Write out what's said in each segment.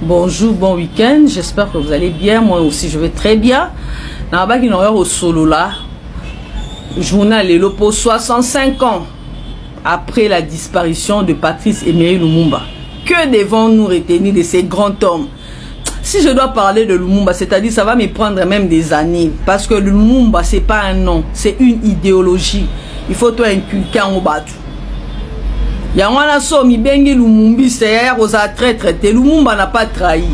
Bonjour, bon week-end. J'espère que vous allez bien. Moi aussi, je vais très bien. Dans la bague, au solo là. Journal et Lopo, 65 ans après la disparition de Patrice Emery Lumumba. Que devons-nous retenir de ces grands hommes? Si je dois parler de Lumumba, c'est-à-dire ça va me prendre même des années. Parce que Lumumba, c'est pas un nom, c'est une idéologie. Il faut tout inculquer en batu. Yangwana somi bengi Lumumbi c'est aux traître. Lumumba n'a pas trahi.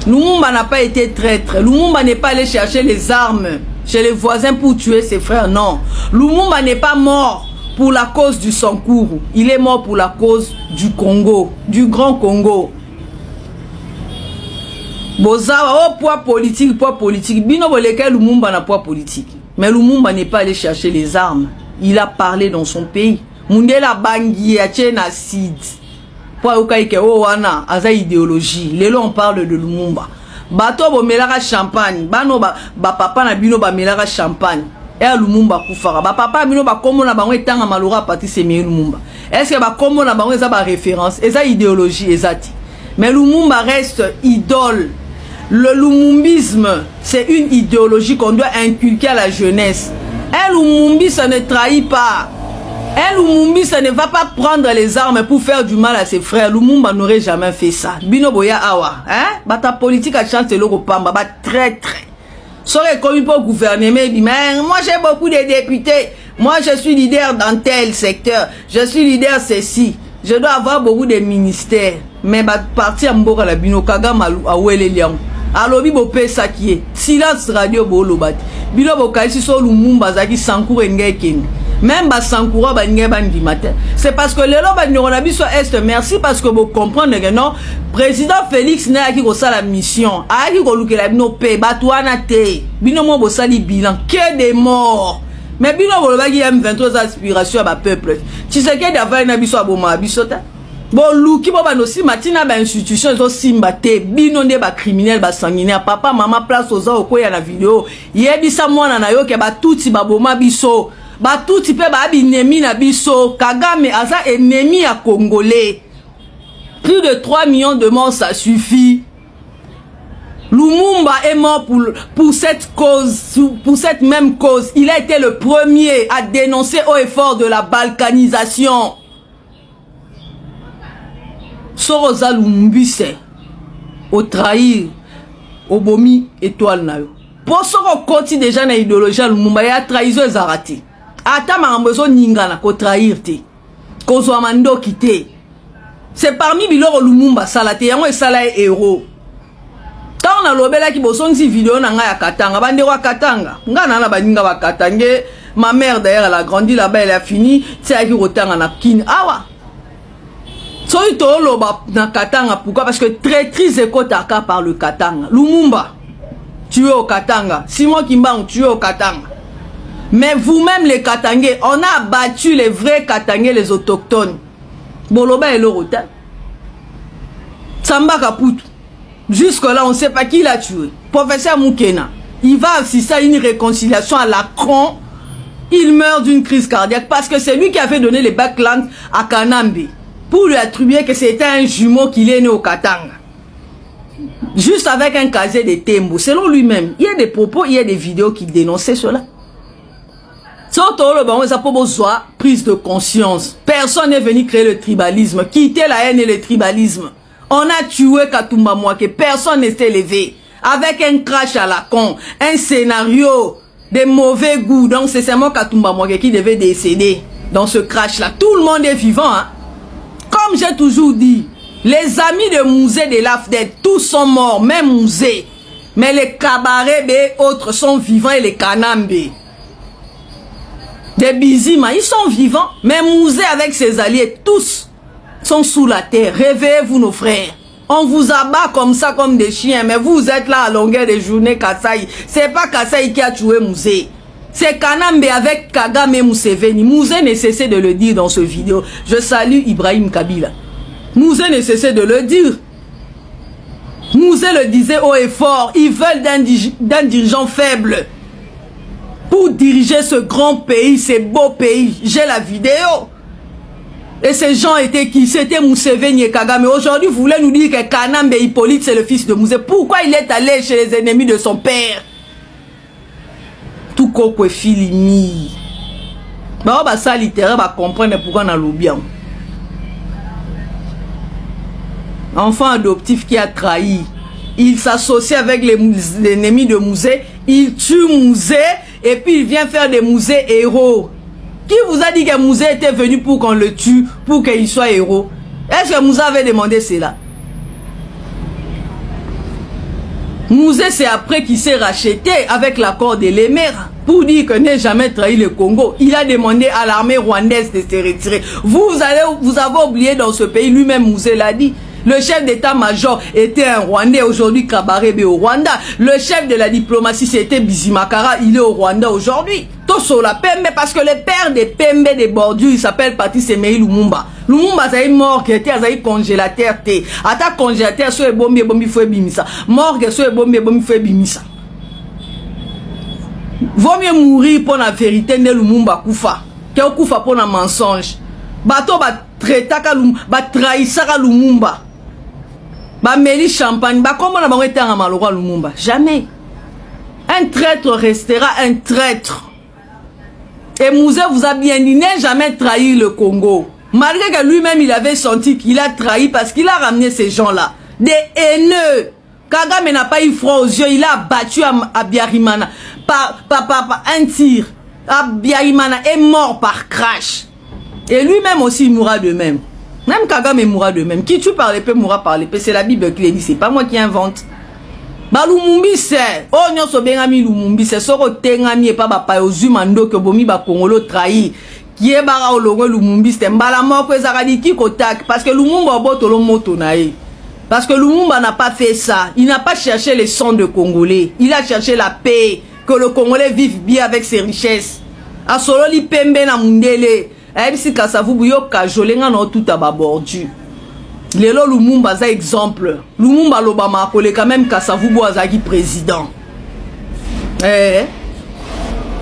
Lumumba n'a pas été traître. Lumumba n'est pas allé chercher les armes chez les voisins pour tuer ses frères. Non. Lumumba n'est pas mort pour la cause du Sankuru. Il est mort pour la cause du Congo, du Grand Congo. Bozawa, oh, poids politique, poids politique. Bino boleke Lumumba n'a poids politique. Mais Lumumba n'est pas allé chercher les armes. Il a parlé dans son pays. Mundela bangi ya chena sid. Pour ukaike o wana aza idéologie. Lelo on parle de Lumumba. Bato bo melara champagne. Bano ba papa na bino ba melara champagne. Et Lumumba kufara. Ba papa bino ba komo na bango etanga malora Patrice Emery Lumumba. Est-ce que ba komo na bango eza ba référence, eza idéologie ezati. Mais Lumumba reste idole. Le lumumbisme, c'est une idéologie qu'on doit inculquer à la jeunesse. Un Lumumbi, ça ne trahit pas. Un Lumumbi, ça ne va pas prendre les armes pour faire du mal à ses frères. Lumumba n'aurait jamais fait ça. Bino boya awa, hein? Bata politique a chanté le pamba, bat très. Serait connu pour gouverner, mais moi j'ai beaucoup de députés. Moi je suis leader dans tel secteur. Je suis leader ceci. Je dois avoir beaucoup de ministères. Mais bat parti à Mboka la bino kagama a ouele liang. Alobi bo pesa qui est silence radio bo lobat. Bino bo kaisi so Lumumba zaki Sankuru ngeken. Même bas Sankura bangé bandi matin. C'est parce que les loba n'ont soit est merci parce que vous comprenez que non président Félix n'a qui ça la mission. A qui ko luke la bino pe batouana te. Bino mo bo sali bilan que des morts. Mais bino bo loba qui aime 23 aspirations à peuple. Tu sais que d'avoir na biso aboma bisota. Bon luki bo banosi matina ba institution zo simba te bino nde ba criminel ba sanguinaire papa maman place oza okoya na vidéo yebisa mwana na yo ke ba tuti ba boma biso. Ba tout type ba ennemi na biso Kagame aza ennemi à Congolais. Plus de 3 millions de morts ça suffit. Lumumba est mort pour cette cause, pour cette même cause. Il a été le premier à dénoncer haut et fort de la balkanisation. Soroza Lumumbi c'est au trahir au bomi étoile na yo. Pour ce qu'on continue déjà na idéologie Lumumba ya trahison ezarati. Ata marambezo ningana ko trahir te. Ko zo amando kité. C'est parmi biloko Lumumba salate yango esala héros. Tant na lobela ki bosongi vidéo na nga ya Katanga bande wa Katanga. Ngana na baninga wa Katange, ma mère d'ailleurs elle a grandi là-bas, elle a fini, c'est qui rotanga na kin awa. Soy to loba na Katanga pourquoi parce que traîtrise ekotaka par le Katanga. Lumumba tué au Katanga, Simon Kimbangu tué au Katanga. Mais vous-même les Katangais, on a battu les vrais Katangais, les autochtones. Boloba et Lorota. Samba Kaputu. Jusque-là, on ne sait pas qui l'a tué. Professeur Moukena. Il va assister à une réconciliation à Lacron. Il meurt d'une crise cardiaque parce que c'est lui qui avait donné les backlands à Kanambe. Pour lui attribuer que c'était un jumeau qu'il est né au Katanga. Juste avec un casier de Tembo. Selon lui-même, il y a des propos, il y a des vidéos qui dénonçaient cela. Prise de conscience. Personne n'est venu créer le tribalisme, quitter la haine et le tribalisme. On a tué Katumba Mouaké, personne ne s'est levé. Avec un crash à la con, un scénario de mauvais goût. Donc c'est seulement Katumba Mouaké qui devait décéder dans ce crash-là. Tout le monde est vivant. Hein? Comme j'ai toujours dit, les amis de Mouzé de l'AFDED, tous sont morts, même Mouzé. Mais les Kabarebe et autres sont vivants et les Kanambe. Des Bizima, ils sont vivants, mais Mouzé avec ses alliés, tous sont sous la terre. Réveillez-vous nos frères. On vous abat comme ça, comme des chiens, mais vous êtes là à longueur de journée, Kassaï. C'est pas Kassaï qui a tué Mouzé. C'est Kanambe avec Kagame et Museveni. Mouzé ne cessait de le dire dans ce vidéo. Je salue Ibrahim Kabila. Mouzé ne cessait de le dire. Mouzé le disait haut et fort. Ils veulent d'un dirigeant faible pour diriger ce grand pays, ce beau pays. J'ai la vidéo. Et ces gens étaient qui? C'était Museveni et Kagame. Aujourd'hui, vous voulez nous dire que Kanambe Hippolyte, c'est le fils de Mouzé. Pourquoi il est allé chez les ennemis de son père? Tout Koko Filimi. Bah, ça littéraire va comprendre pourquoi on a l'oublié. Enfant adoptif qui a trahi. Il s'associe avec les ennemis de Mouzé. Il tue Mouzé. Et puis il vient faire des Mouzé héros. Qui vous a dit que Mouzé était venu pour qu'on le tue, pour qu'il soit héros? Est-ce que Mouzé avait demandé cela? Mouzé, c'est après qu'il s'est racheté avec l'accord de l'Émera pour dire qu'il n'a jamais trahi le Congo. Il a demandé à l'armée rwandaise de se retirer. Vous avez oublié dans ce pays, lui-même Mouzé l'a dit. Le chef d'état-major était un Rwandais, aujourd'hui Kabarebe au Rwanda. Le chef de la diplomatie, c'était Bizimakara, il est au Rwanda aujourd'hui. Tout sur la Pembe, parce que le père des Pembe des bordures, il s'appelle Patrice Emery Lumumba. Lumumba, c'est mort qui était à congélateur. Ata congélateur, soit bombi fouet bimisa. Mort que soit bombi fouet bimisa. Vaut mieux mourir pour la vérité de Lumumba Koufa, que Koufa pour un mensonge. Bato ba traitaka Lumumba, ba trahissaka Lumumba. Ba meli champagne, ba comment on a été en malheureux Lumumba? Jamais. Un traître restera un traître. Et Mouzé vous a bien dit, n'a jamais trahi le Congo. Malgré que lui-même il avait senti qu'il a trahi parce qu'il a ramené ces gens-là. Des haineux. Kagame n'a pas eu froid aux yeux, il a battu à Biarimana par un tir. Biarimana est mort par crash. Et lui-même aussi il mourra de même. Même Kagame mourra de même. Qui tue par l'épée mourra par l'épée. C'est la Bible qui le dit, c'est pas moi qui invente. Ba Lumumbi c'est. Oh nyon so bengami Lumumbi c'est. Soko tengami et pas ba payozumando que bomi ba Congolo trahi. Qui est bara olongo Lumumbi c'est. Mbala moko ezakadi ki kotak. Parce que Lumumba botolo moto nae. Parce que Lumumba n'a pas fait ça. Il n'a pas cherché les sons de Congolais. Il a cherché la paix. Que le Congolais vive bien avec ses richesses. A solo li pembe na mundele. Si Kasavubu yo kajolenga no tout à babordu. Lelo Lumumba za exemple. Lumumba lobama akole quand même Kasavubu azaki président.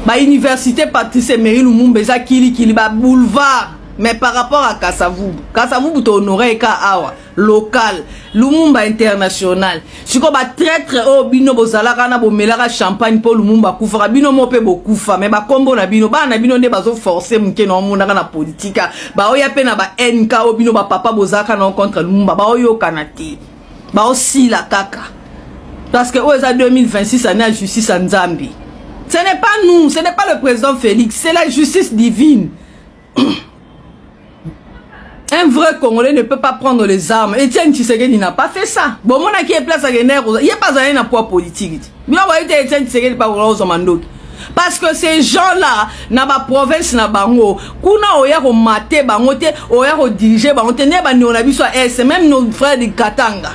Ba université Patrice Emery Lumumba za kili ba boulevard. Mais par rapport à Kasavubu, Kasavubu to honoré ka awa local, Lumumba international. Siko ba traître o bino bozala kana bo melaka champagne pour Lumumba kufa bino mope bo kufa mais ba kombo na bino ba na bino nde bazo forcer mke no mona kana politique ba oya pe na ba NK o bino ba papa bozaka na contre Lumumba ba oyo kanati ba aussi la kaka parce que oza 2026 année justice en Zambie. Ce n'est pas nous, ce n'est pas le président Félix, c'est la justice divine. Un vrai Congolais ne peut pas prendre les armes. Etienne Tshisekedi n'a pas fait ça. Bon, mon qui est place à Guéner, il n'y a pas un poids politique. Etienne Tshisekedi pas aux mandots. Parce que ces gens-là, na ba province na bango, kuna oya ko maté bango te, oya ko diriger bango te, ne ba ni on a vu ça, c'est même nos frères de Katanga.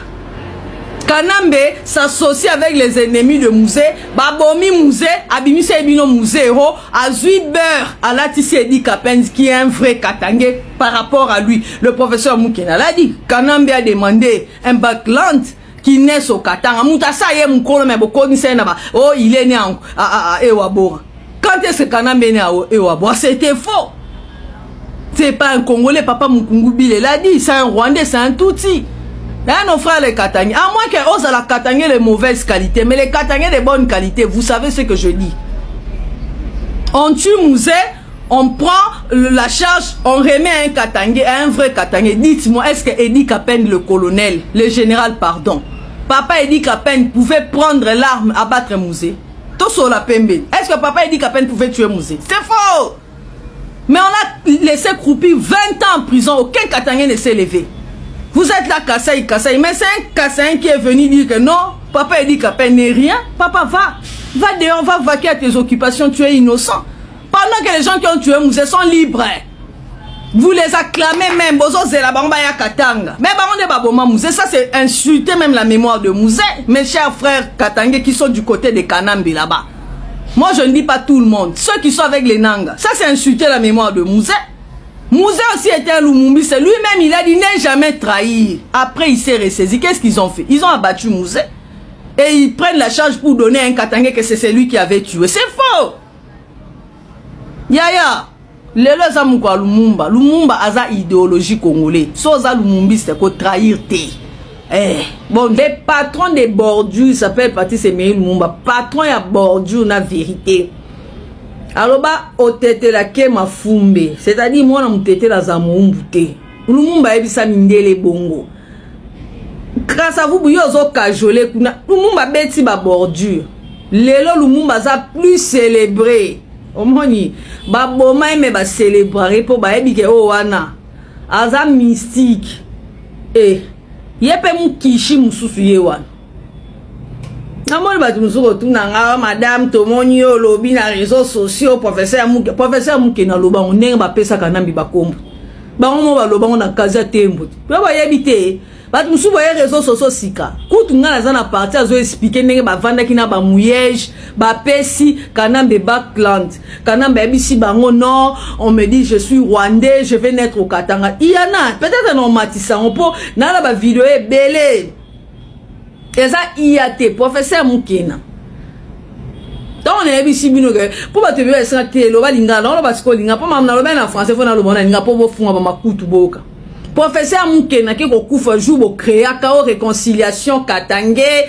Kanambe s'associe avec les ennemis de Mouzé, Babomi Mouzé, Abimise Ebino Mouzéro, Azui Beurre, Alatisi Edi Kapens, qui est un vrai Katangé par rapport à lui. Le professeur Moukena l'a dit, Kanambe a demandé un backland qui naît au Katanga. Moutassa yé Moukolo, mais beaucoup de Sénaba. Oh, il est né à Ewabora. Quand est-ce que Kanambe est né à Ewabora? C'était faux. C'est pas un Congolais, papa Moukungoubi l'a dit, c'est un Rwandais, c'est un Tutsi. Nos frères les Katangais, à moins qu'ils osent la Katangais les mauvaises qualités, mais les Katangais de bonnes qualités, vous savez ce que je dis. On tue Mouzé, on prend la charge, on remet un Katangais, un vrai Katangais. Dites-moi, est-ce que Edi Kapen, le colonel, le général, pardon, papa Edi Kapen pouvait prendre l'arme à battre Mouzé? Tout sur la Pembe. Est-ce que papa Edi Kapen pouvait tuer Mouzé? C'est faux! Mais on a laissé croupir 20 ans en prison, aucun Katangais ne s'est levé. Vous êtes là, Kassaï, mais c'est un Kassaï qui est venu dire que non, papa dit qu'appelle n'est rien. Papa, va dehors, va vaquer à tes occupations, tu es innocent. Pendant que les gens qui ont tué Mouzé sont libres. Vous les acclamez même, Bozo Zelabamba ya Katanga. Mais baron de Baboma Mouzé, ça c'est insulter même la mémoire de Mouzé. Mes chers frères Katangais qui sont du côté de Kanambi là-bas. Moi je ne dis pas tout le monde, ceux qui sont avec les Nanga. Ça c'est insulter la mémoire de Mouzé. Mouzé aussi était un Lumumbi, c'est lui-même, il a dit n'est jamais trahi. Après, il s'est ressaisi. Qu'est-ce qu'ils ont fait? Ils ont abattu Mouzé. Et ils prennent la charge pour donner un Katangais que c'est celui qui avait tué. C'est faux! Yaya, Lelo za mukwa Lumumba. Lumumba aza idéologie congolais. So za Lumumbiste ko trahir te. Bon, des patrons de bordure, il s'appelle Patrice Emery Lumumba. Patron ya bordure na vérité. Alors ba otete la ke mafumbe. C'est-à-dire moi na mutete la za mumbute. Lumumba ebisa mindele bongo. Grâce à vous yozo kajole kuna Lumumba beti ba bordure. Lelo Lumumba za plus célébré. Omoni ba boma me ba célébrer pour ba ebike o wana. Aza mystique. Yepe mukishi mususu yewan. Namoni batu musuko tunanga madame tomoni yo lobi na réseaux sociaux professeur muke na loba onenge ba pesa kanambi bakombo. Bango ba loba na kaza tembo. Ba yebite batu musuko ba réseaux sociaux sika. Kutu ngana za na parti azo expliquer ndenge ba vanda kina ba mouillage, ba pesi kanambe backland. Kanambe ebisi bango non, on me dit je suis rwandais, je vais naître au Katanga. Il y en a peut-être non matissa on peut na ba vidéo est belle. Eza IAT professeur Mukena. Donc on est ici bino que pour ba te bien ça te lo ba linga non lo ba sko linga pour mamna lo ben en français faut na lo bona linga pour bo funga ba makutu boka. Professeur Mukena qui ko kufa jour bo créer kao réconciliation katangais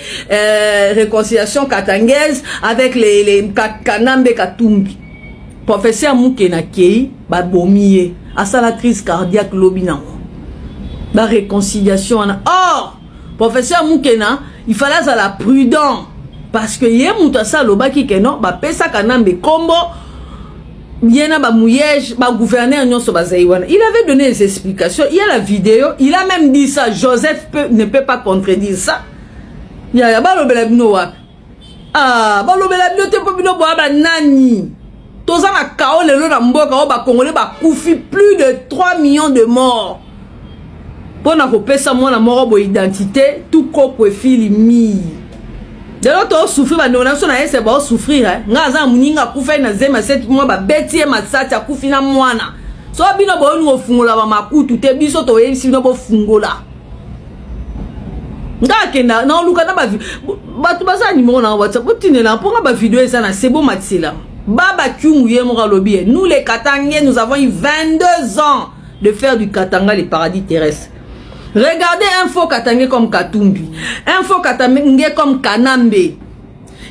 réconciliation katangaise avec les Kanambe Katumbi. Professeur Mukena qui ba bomier à sa la crise cardiaque lobina. Ba réconciliation or professeur Mukena il fallait à la prudent parce que yé mutasa lobaki que non ba pesa Kanambe kombo Biena ba mouyej, ba gouverneur nyonso ba zaïwana. Il avait donné des explications. Il y a la vidéo. Il a même dit ça. Joseph ne peut pas contredire ça. Il y a ba lobela bino wap. Ah, ba lobela bino te po bino bo ba nani. Toza na kao lelo na mboka o ba congolais ba koufi plus de 3 millions de morts. Pour na ko pesa mo na moro bo identité tout kopo fili mi. De l'autre souffrir ba nona so na ese ba souffrir nga za muninga kufa na zema 7 mois ba betie masati akufi na mwana so bino bo ngo fungola ba makutu te biso to yesi no bo fungola nga kenda na luka na ba tu basa ni mona WhatsApp otinela pour nga ba vidéo ça na sebo matsila baba kyungu ye mo lobie nous les Katangais nous avons eu 22 ans de faire du Katanga les paradis terrestres. Regardez un faux Katangais comme Katumbi, un faux Katangais comme Kanambe.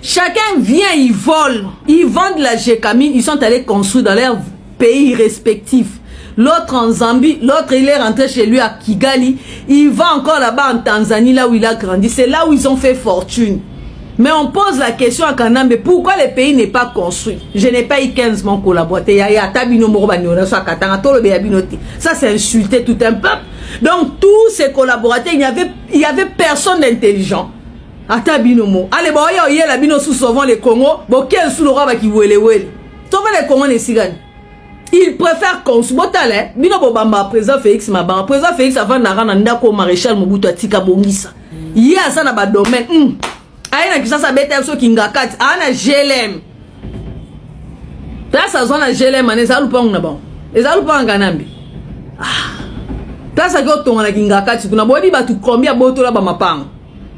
Chacun vient, il vole, ils vendent la Gécamine, ils sont allés construire dans leurs pays respectifs. L'autre en Zambie, l'autre il est rentré chez lui à Kigali, il va encore là-bas en Tanzanie, là où il a grandi. C'est là où ils ont fait fortune. Mais on pose la question à Kanambe, pourquoi le pays n'est pas construit? Je n'ai pas eu 15 mois collaborateur. Ça c'est insulter tout un peuple. Donc tous ces collaborateurs, il y avait personne d'intelligent. Atabinomo. Allez, bon, il y a la bino sous souvent les Congo. Bon, quel sous le roi qui voulait souvent les Congos les cigales. Ils préfèrent construire. Bino Bobamba, président Félix Mabamba. Président Félix avant d'arrêter ko maréchal Mobutu Atika Bongisa. Il y a ça dans le domaine. Aïna qui ça bête so kingakati. Ana GLM. Là ça zone na GLM ane ça lupang na bon. Et ça lupang Kanambe. Place à goton la kingakati kuna bodi ba tu combien boto la ba mapang.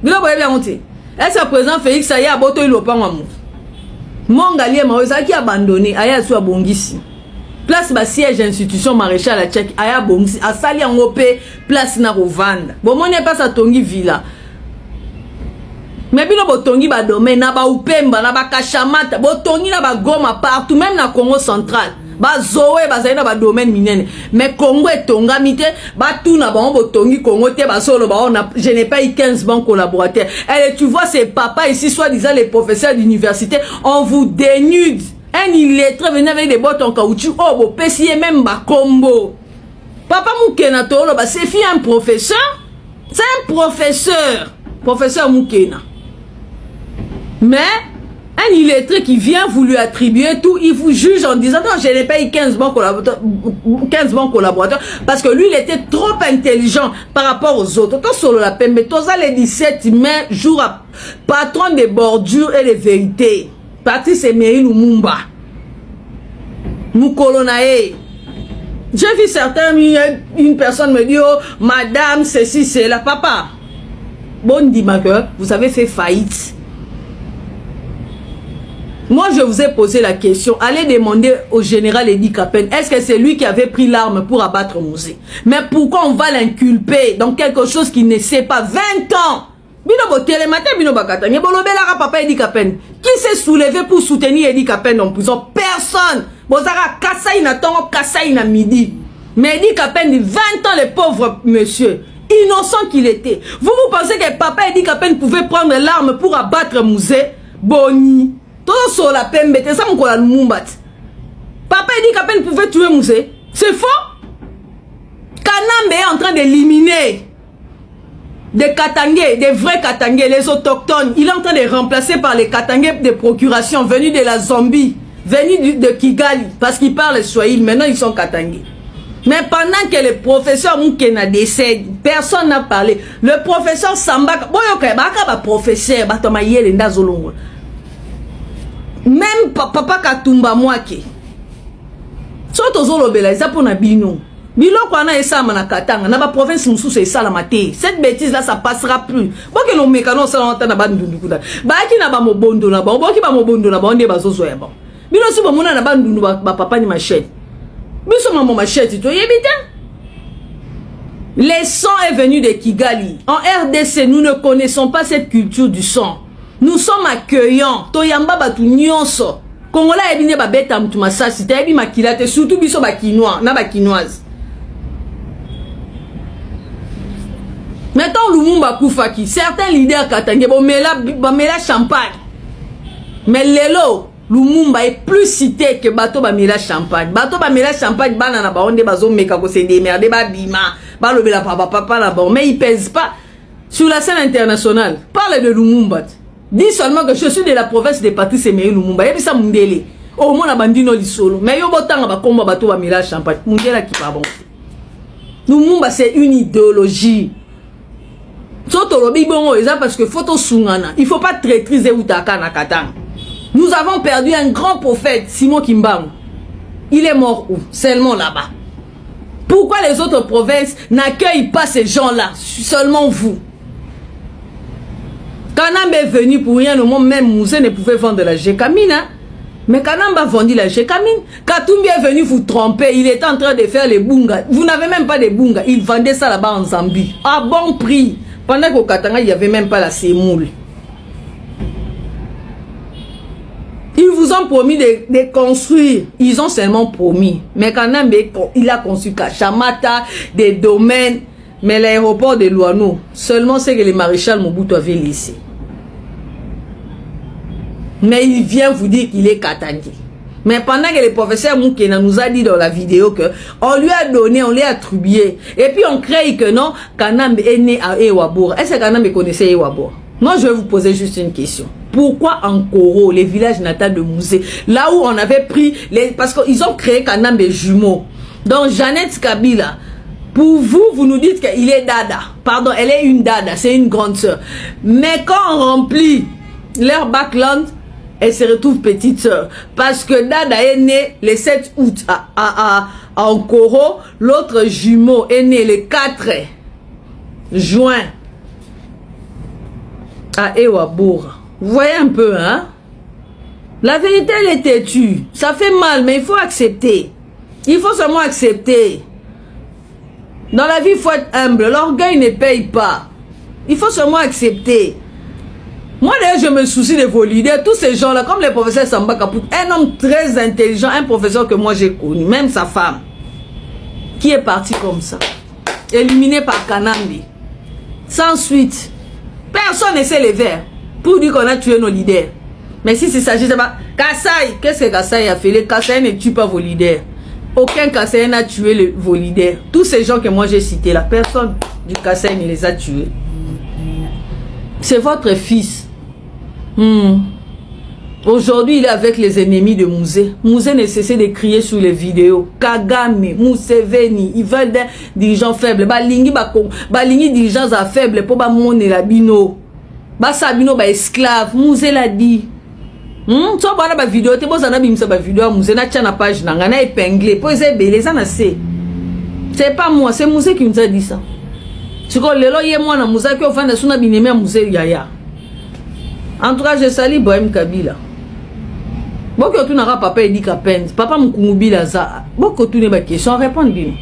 Bila boye bien monté. Est-ce que président Félix ça y a boto il opang amu. Mongalie ma ça qui abandonné aya so Bongisi. Place ba siège institution maréchal à Tchèque aya Bongisi a sali en OP place na Rovanda. Bon mon n'est pas sa tongi villa. Mais bino botongi ba domaine na ba upemba na ba kashamata botongi na ba goma partout même na Congo central ba zoé ba zaina ba domaine minene mais Congo etonga mite ba tout na ba botongi Congo te ba solo ba on a je n'ai pas eu 15 bons collaborateurs et tu vois ces papas ici soi-disant les professeurs d'université on vous dénude un illettré venait avec des bottes en caoutchouc oh bo pesier même ba combo papa Mukena tolo ba c'est un professeur c'est un professeur Mukena. Mais un illettré qui vient vous lui attribuer tout, il vous juge en disant non, je n'ai pas eu 15 bons collaborateurs parce que lui il était trop intelligent par rapport aux autres. Toi sur la peine, mais toi les 17 mai jour à patron des bordures et des vérités. Patrice Emery Lumumba. Mukolonae. J'ai vu certains, une personne me dit oh madame ceci c'est la papa. Bon dit ma que vous avez fait faillite. Moi, je vous ai posé la question. Allez demander au général Edi Kapen, est-ce que c'est lui qui avait pris l'arme pour abattre Mouzé? Mais pourquoi on va l'inculper dans quelque chose qu'il ne sait pas? 20 ans. Bino botere matin, bino bakata. Nye bolobela papa Edi Kapen. Qui s'est soulevé pour soutenir Edi Kapen en prison? Personne. Bozara Kassaï na tongo, Kassaï na midi. Mais Edi Kapen dit 20 ans, le pauvre monsieur. Innocent qu'il était. Vous pensez que papa Edi Kapen pouvait prendre l'arme pour abattre Mouzé? Boni. Tout sur la pembe, c'est ça mon cola Lumumba. Papa Edi Kapen pouvait tuer Mouzé. C'est faux. Kanambe est en train d'éliminer des Katangais, des vrais Katangais, les autochtones. Il est en train de remplacer par les Katangais de procuration venus de la Zambie, venus de Kigali, parce qu'ils parlent Swahili. Maintenant, ils sont Katangais. Mais pendant que le professeur Moukena décède, personne n'a parlé. Le professeur Sambaka, professeur, même papa Katumba Mwake. Soto zolo bela pour na bino. Biloko ana esa mana katanga na ba province mususu esa la maté. Cette bêtise là ça passera plus. Boke no mekano ça na na bandundu kuda. Ba ki na ba mobondo na ba, boki ba mobondo na ba onde bazozo ya ba. Bino si ba mona na bandundu ba papa ni machette. Biso maman machette to yebita. Le sang est venu de Kigali. En RDC, nous ne connaissons pas cette culture du sang. Nous sommes accueillants. Toyamba batu nyonso. Congolais ebine ba beta mutu masasi, ta ebi makilate surtout biso ba kinois, na ba kinoise. Maintenant Lumumba Koufaki, certains leaders Katangé bon mela champagne. Mais lelo Lumumba est plus cité que bateau ba mela champagne. Bateau ba mela champagne bana na ba onde bazo meka ko se démerder ba bima, ba lobela papa là bas, mais il pèse pas sur la scène internationale. Parle de Lumumba. Dis seulement que je suis de la province de Patrice Emery Lumumba. Et puis ça mundele. Au moins la bandino li solo. Mais yo botanga ba komba bato ba mila champagne. Mundela qui pas bon. Lumumba c'est une idéologie. Soto lobi bongo eza parce que photo sungana. Il faut pas traîtriser Outaka na Katanga. Nous avons perdu un grand prophète, Simon Kimbangu. Il est mort où? Seulement là-bas. Pourquoi les autres provinces n'accueillent pas ces gens-là? Seulement vous. Kanambe est venu pour rien, au moment même Mouzé ne pouvait vendre la Gécamine. Hein? Mais Kanambe a vendu la Gécamine. Katumbi est venu vous tromper, il était en train de faire les bunga. Vous n'avez même pas de bunga, il vendait ça là-bas en Zambie. À bon prix. Pendant qu'au Katanga, il n'y avait même pas la sémoule. Ils vous ont promis de construire. Ils ont seulement promis. Mais Kanambe, il a construit Kachamata, des domaines. Mais l'aéroport de Luano, seulement c'est que le maréchal Mobutu avait laissé. Mais il vient vous dire qu'il est Katangé. Mais pendant que le professeur Moukena nous a dit dans la vidéo que on lui a donné, on lui a attribué. Et puis on crée que non, Kanambe est né à Ewabora. Est-ce que Kanambe connaissait Ewabora? Moi je vais vous poser juste une question. Pourquoi en Koro, les villages natals de Mouzé, là où on avait pris parce qu'ils ont créé Kanambe jumeaux. Donc Jeannette Kabila, pour vous, vous nous dites qu'il est dada. Pardon, elle est une dada, c'est une grande sœur. Mais quand on remplit leur background, elle se retrouve petite sœur. Parce que dada est né le 7 août à Ankoro. L'autre jumeau est né le 4 juin à Ewabora. Vous voyez un peu, hein? La vérité, elle est têtue. Ça fait mal, mais il faut accepter. Il faut seulement accepter. Dans la vie, il faut être humble. L'orgueil ne paye pas. Il faut seulement accepter. Moi, d'ailleurs, je me soucie de vos leaders. Tous ces gens-là, comme le professeur Samba Kaput, un homme très intelligent, un professeur que moi j'ai connu, même sa femme, qui est parti comme ça, éliminé par Kanambe. Sans suite. Personne ne sait les vers pour dire qu'on a tué nos leaders. Mais si c'est s'agit de Kassaï, qu'est-ce que Kassaï a fait? Les Kassaï ne tuent pas vos leaders. Aucun Kassaï n'a tué vos leaders. Tous ces gens que moi j'ai cités là, personne du Kassaï ne les a tués. C'est votre fils. Aujourd'hui, il est avec les ennemis de Mouzé. Mouzé ne cessait de crier sur les vidéos. Kagame, Museveni, ils veulent des dirigeants faibles. Balingi dirigeants faibles pour monter la bino. Sabino ba esclave. Mouzé l'a dit. So bana ba vidéo te bozana bimisa ba vidéo Mouzé na tcha na page na ngana épinglé po eze belé ça na c'est pas moi, c'est Mouzé qui nous a dit ça. Siko lelo ye mwana Mouzé ki ofanda suna bineme Mouzé yaya. En tout cas, je salue Bohem Kabila. Boko tu n'aura papa Edi Kapenzi, papa Mkungubila za. Boko tu ne ba question répondre bien.